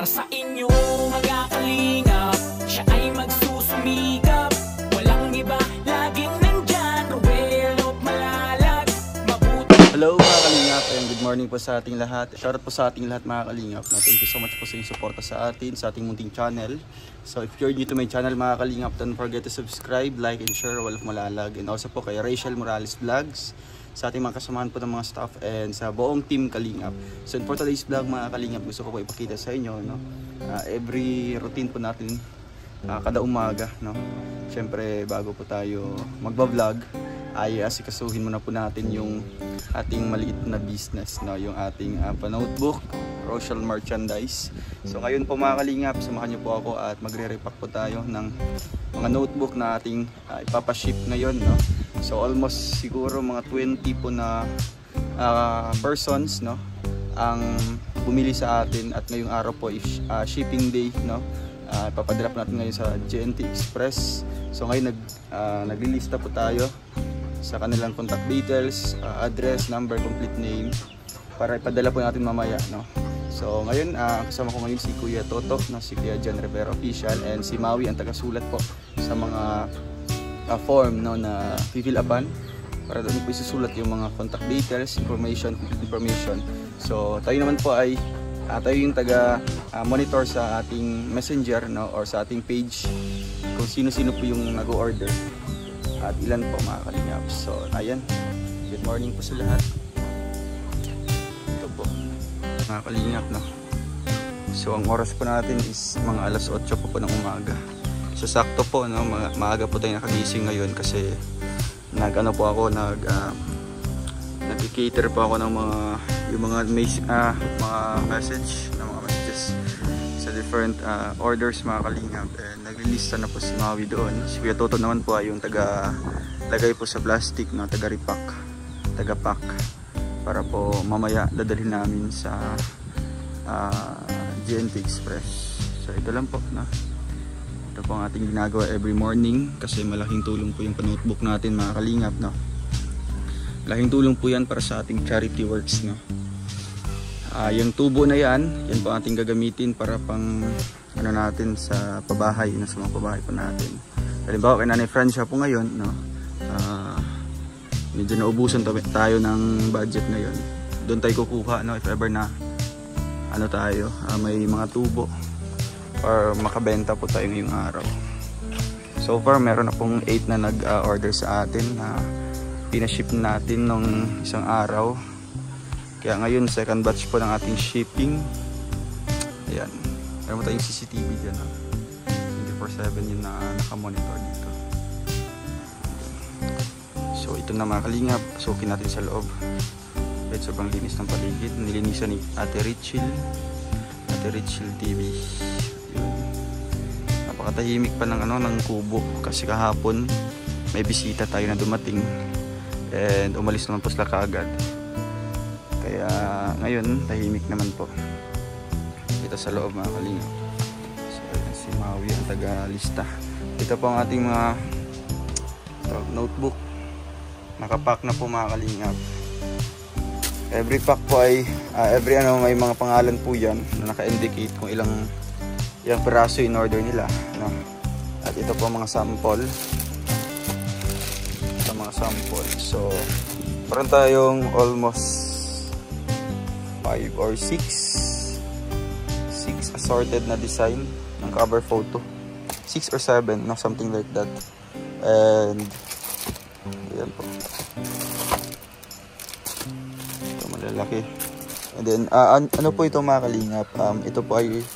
sa inyo mga kalingap, siya ay magsusumikap. Walang iba, laging nandyan, Ruel of Malalag, mabuti. Hello mga kalingap and good morning po sa ating lahat. Shoutout po sa ating lahat mga kalingap. Thank you so much po sa inyong suporta sa atin, sa ating munting channel. So if you're new to my channel mga kalingap, don't forget to subscribe, like and share Ruel of Malalag. And also po kay Rachel Morales Vlogs, sa ating mga kasamahan po ng mga staff and sa buong team Kalingap. So for today's vlog mga Kalingap, gusto ko po ipakita sa inyo, no? Every routine po natin kada umaga, no? Siyempre bago po tayo magba-vlog ay asikasuhin muna po natin yung ating maliit na business, no? Yung ating pa-notebook, Rochelle merchandise. So ngayon po mga Kalingap, samahan niyo po ako at magre-repack po tayo ng mga notebook na ating ipapaship ngayon, no? So almost siguro mga 20 po na persons, no, ang bumili sa atin at ngayong araw po is shipping day, no. Ipapadrop natin ngayon sa GNT Express. So ngayon naglilista po tayo sa kanilang contact details, address, number, complete name para ipadala po natin mamaya, no. So ngayon kasama ko ngayon si Kuya Toto, no, si Kuya John Rivera Official, and si Maui ang tagasulat po sa mga form, no, na fill upan para doon po isusulat yung mga contact details, information. So tayo naman po ay tayo yung taga monitor sa ating messenger, no, or sa ating page kung sino-sino po yung nag-order at ilan po mga Kalingap. So ayan, good morning po sa lahat. Ito po mga Kalingap, no. So ang oras po natin is mga alas 8 po ng umaga. So sakto po, no, maaga po tayo nakagising ngayon kasi nag-ano po ako, nag-cater po ako ng mga message, ng mga messages sa different orders mga Kalingap, and naglilista na po si Maui doon. Si Kuya Toto naman po ay yung taga-lagay po sa plastic, no, taga-repack, taga-pack para po mamaya dadalhin namin sa GNT Express. So ito lang po, no. Ito po ang ating ginagawa every morning kasi malaking tulong po yung pa-notebook natin mga Kalingap, no. Malaking tulong po yan para sa ating charity works, no. Yung tubo na yan po ang ating gagamitin para pang ano natin sa pabahay, no, sa mga pabahay po natin. Halimbawa kay Nanay Francia po ngayon, no, medyo naubusan tayo ng budget ngayon. Doon tayo kukuha, no, if ever na ano tayo, may mga tubo or makabenta po tayo ngayong araw. So far meron na pong 8 na nag-order sa atin na pinaship natin nung isang araw. Kaya ngayon second batch po ng ating shipping. Ayan, meron tayong CCTV dyan, 24/7 yun na nakamonitor dito. So ito na mga Kalingap, sukin natin sa loob. Kahit sobrang linis ng paligid, nilinisan ni Ate Rachel TV. Napakatahimik pa ng ng kubo kasi kahapon may bisita tayo na dumating and umalis naman po sila kaagad. Kaya ngayon tahimik naman po dito sa loob mga Kalingap. So ayan, si Maui ang taga-lista. Ito po ang ating mga notebook. Nakapack na po mga Kalingap. Every pack po ay may mga pangalan po yan na naka-indicate kung ilang piraso in order nila, no? At ito po mga sample. So meron tayong almost 5 or 6 assorted na design ng cover photo, 6 or 7, no, something like that. And ayan po, ito malalaki. And then ano po ito mga Kalingap, ito po ay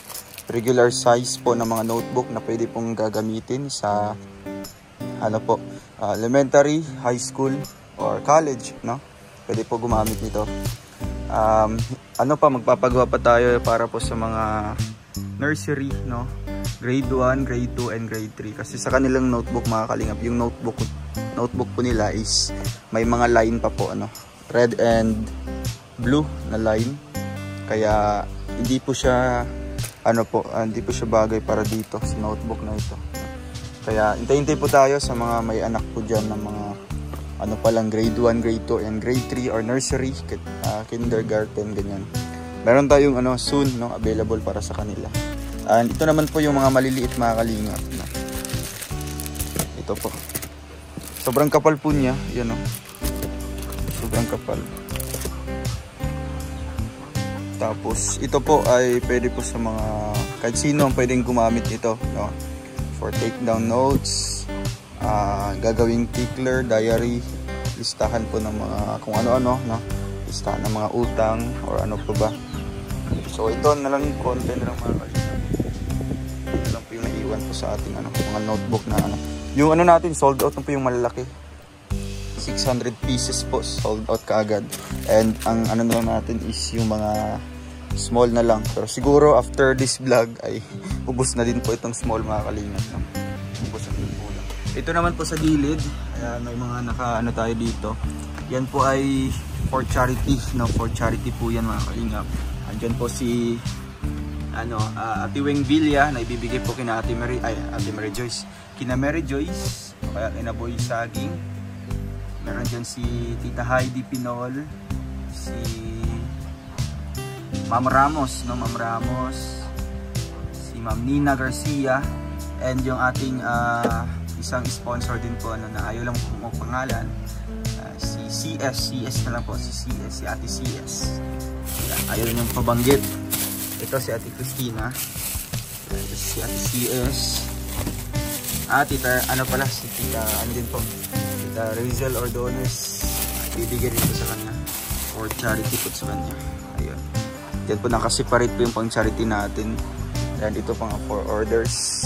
regular size po ng mga notebook na pwede pong gagamitin sa elementary, high school or college, no? Pwede po gumamit nito. Magpapagawa pa tayo para po sa mga nursery, no? Grade 1, grade 2 and grade 3 kasi sa kanilang notebook mga Kalingap, yung notebook po nila is may mga line pa po, ano? Red and blue na line. Kaya hindi po siya hindi po siya bagay para dito sa notebook na ito. Kaya hintay-hintay po tayo sa mga may anak po dyan ng mga palang grade 1, grade 2 and grade 3 or nursery, kindergarten, ganyan. meron tayong soon available para sa kanila. And ito naman po yung mga maliliit mga kalingap. Ito po. Sobrang kapal po niya. Yan sobrang kapal. Tapos ito po ay pwede po sa mga kahit sino ang pwedeng gumamit ito, for take down notes, gagawing tickler, diary, listahan po ng mga kung ano-ano, listahan ng mga utang or ano po ba. So ito na lang yung content ng mga kalingap. Ito lang po yung naiwan po sa ating mga notebook na yung natin sold out na po yung malalaki. 600 pieces po sold out kaagad. And ang na lang natin is yung mga small na lang. Pero siguro after this vlog ay ubos na din po itong small mga kalingap. Ubos na din po lang. Ito naman po sa gilid. Ayan, may mga tayo dito. Yan po ay for charity. For charity po yan mga kalingap. Andyan po si Ate Weng Villa na ibibigay po kina Ate Mary Joyce. Kina Mary Joyce o kaya kina Boy Saging. Meron dyan si Tita Heidi Pinol, si Ma'am Ramos, Ma'am Ramos, si Ma'am Nina Garcia, and yung ating isang sponsor din po na ayaw lang kung pangalan, si CS na lang po, si Ate CS. Ayaw lang yung pabanggit. Ito si Ate Christina, ito si Ate CS, Tita, si Tita, din po, Rizal Ordones, bibigyan rin po sa kanya for charity po sa kanya. Ayun. Yan po nakaseparate po yung pang charity natin. And ito pang for orders.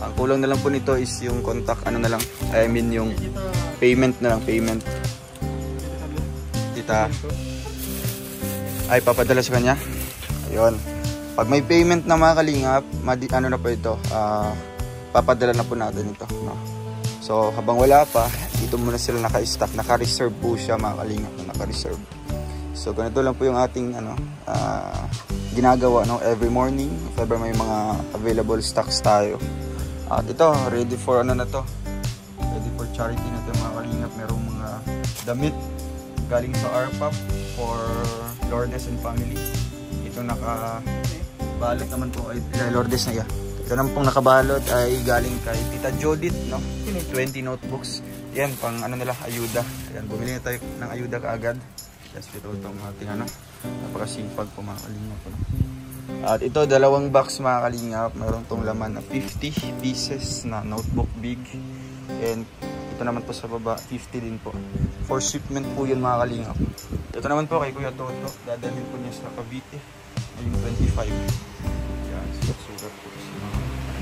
Ang kulang na lang po nito is yung contact yung payment na lang, payment. Tita ay papadala sa kanya. Ayun. Pag may payment na mga kalingap, na po ito, papadala na po natin ito, So habang wala pa, dito muna sila naka-stock, naka-reserve po siya mga kalingap, naka-reserve. So ganito lang po yung ating ginagawa every morning, if ever may mga available stocks tayo. At ito, ready for ready for charity na ito mga kalingap. Merong mga damit galing sa RPAP for Lourdes and family. Ito nakabalot naman po ay Lourdes na yan. Ito naman pong nakabalot ay galing kay Tita Judith, 20 notebooks. Yan, pang nila, ayuda. Ayan, bumili na tayo ng ayuda kaagad. Yes, ito itong ating napakasipag po mga kalingap. At ito, 2 box mga kalingap. Meron tong laman na 50 pieces na notebook big. And ito naman po sa baba, 50 din po. For shipment po yun mga kalingap. Ito naman po kay Kuya Toto. Dadalhin po niya sa Cavite. Yung 25. Yan, sugat po.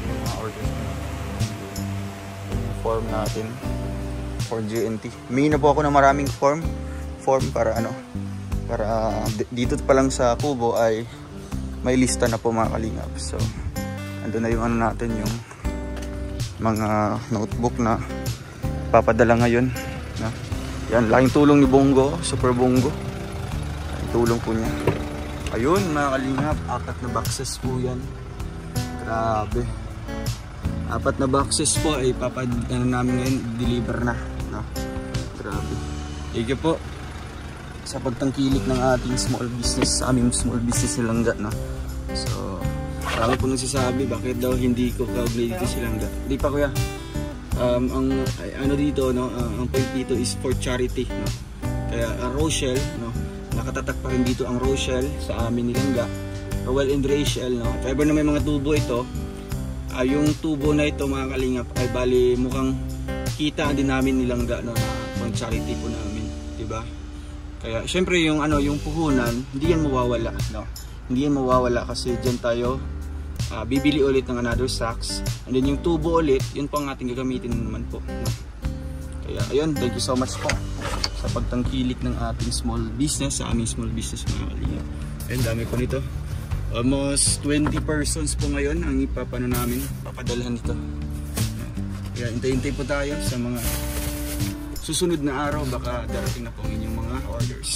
Mga orders na form natin for GNT. Humingi na po ako ng maraming form para para dito pa lang sa kubo ay may lista na po mga kalingap. So ando na yung natin, yung mga notebook na papadala ngayon, yan, laking tulong ni Bongo, Super Bongo. Laking tulong po niya. Ayun mga kalingap, 4 na boxes po yan. Grabe. 4 na boxes po ay namin ngayon, deliver na. Grabe. Thank you po sa pagtangkilik ng ating small business, sa aming small business ni Langga. So, marami po nagsasabi bakit daw hindi ko kaugnay dito si Langga. Hindi pa kuya. Ang dito, ang point dito is for charity. Kaya Rochelle, nakatatak pa rin dito ang Rochelle sa amin ni Langga. Rowell and Rachel, if ever na may mga tubo ito, yung tubo na ito mga kalingap ay bali mukhang kita din namin nilang pang charity po namin, diba? Kaya syempre yung yung puhunan, hindi yan mawawala, hindi yan mawawala kasi diyan tayo bibili ulit ng another stocks, and then yung tubo ulit, yun pang ating gagamitin naman po, Kaya ayun, thank you so much po sa pagtangkilik ng ating small business, sa aming small business mga kalingap. Ayun, dami po nito. Almost 20 persons po ngayon ang namin, papadalhan nito. Kaya hintay-hintay po tayo sa mga susunod na araw, baka darating na po ang inyong mga orders.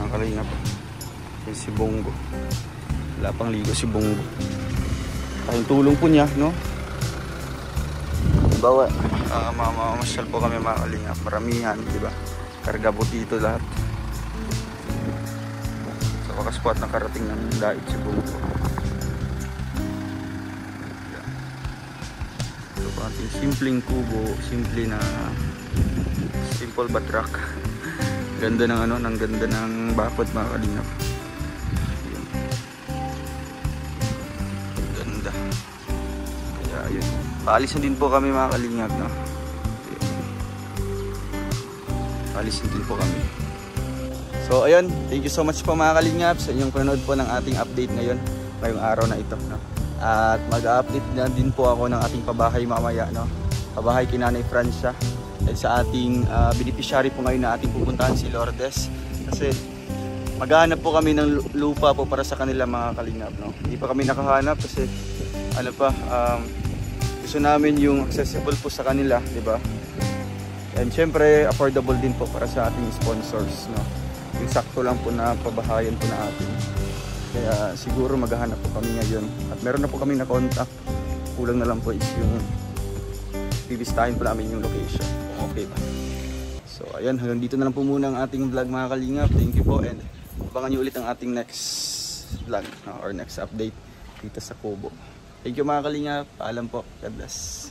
Nakalina po. Yan si Bongo. Wala pang ligo si Bongo. Tayong tulong po niya, Bawa, mamamasyal po kami mga kalingap. Maramihan, diba? Karga po dito lahat. wakas po at nakarating ng Daig Cebu. Ito po ating simpleng kubo, simple but rock. Ganda ng ng ganda ng bakod mga kalingap. Ganda. Kaya yun. Paalis na din po kami mga kalingap, no? Paalis na din po kami. So ayun, thank you so much po mga kalingap sa inyong panonood po ng ating update ngayon, ngayong araw na ito, no? At mag-update na din po ako ng ating pabahay mamaya, no? Pabahay kay Nanay Francia. At sa ating beneficiary po ngayon na ating pupuntahan, si Lourdes. Kasi maghahanap po kami ng lupa po para sa kanila mga kalingap, no? Hindi pa kami nakahanap kasi gusto namin yung accessible po sa kanila, di ba? And syempre affordable din po para sa ating sponsors, no? Yung sakto lang po na pabahayan po natin. Kaya siguro maghahanap po kami ngayon. At meron na po kami na contact. Kulang na lang po is yung bibistahin po namin yung location. Okay ba? So ayan, hanggang dito na lang po muna ang ating vlog mga kalingap. Thank you po and abangan nyo ulit ang ating next vlog, no? Or next update dito sa Kubo. Thank you mga kalingap. Paalam po. God bless.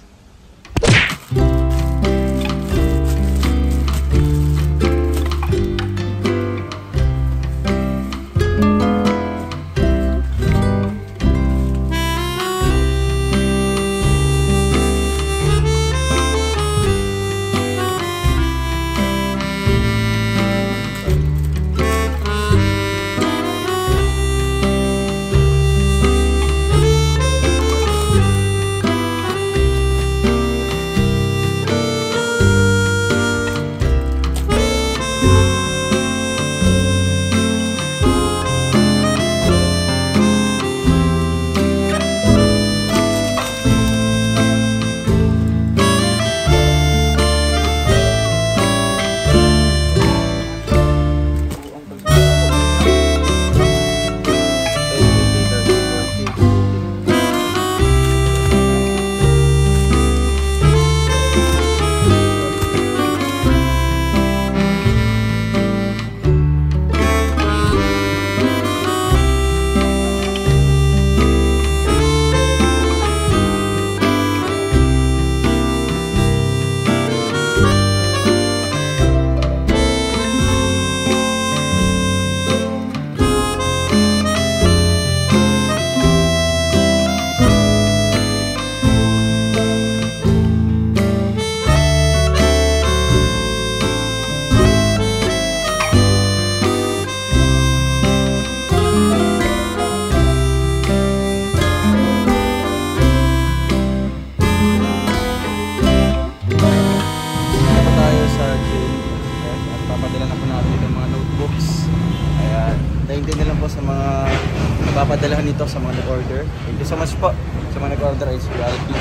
Papadalahan nito sa mga nag-order. Thank you so much po sa mga nag-order ay si Alpi.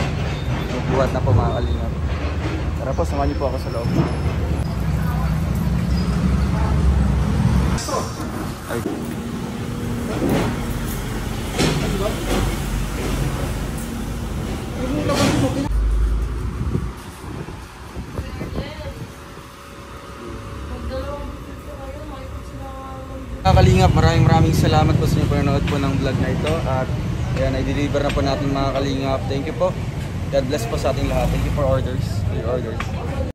Buhat na po mga kalingap. Tara po, samahan niyo po ako sa loob. Ay. Kalingap, maraming salamat po sa inyong panonood po ng vlog na ito at ayan, i-deliver na po natin mga kalingap. Thank you po. God bless po sa ating lahat. Thank you for your orders.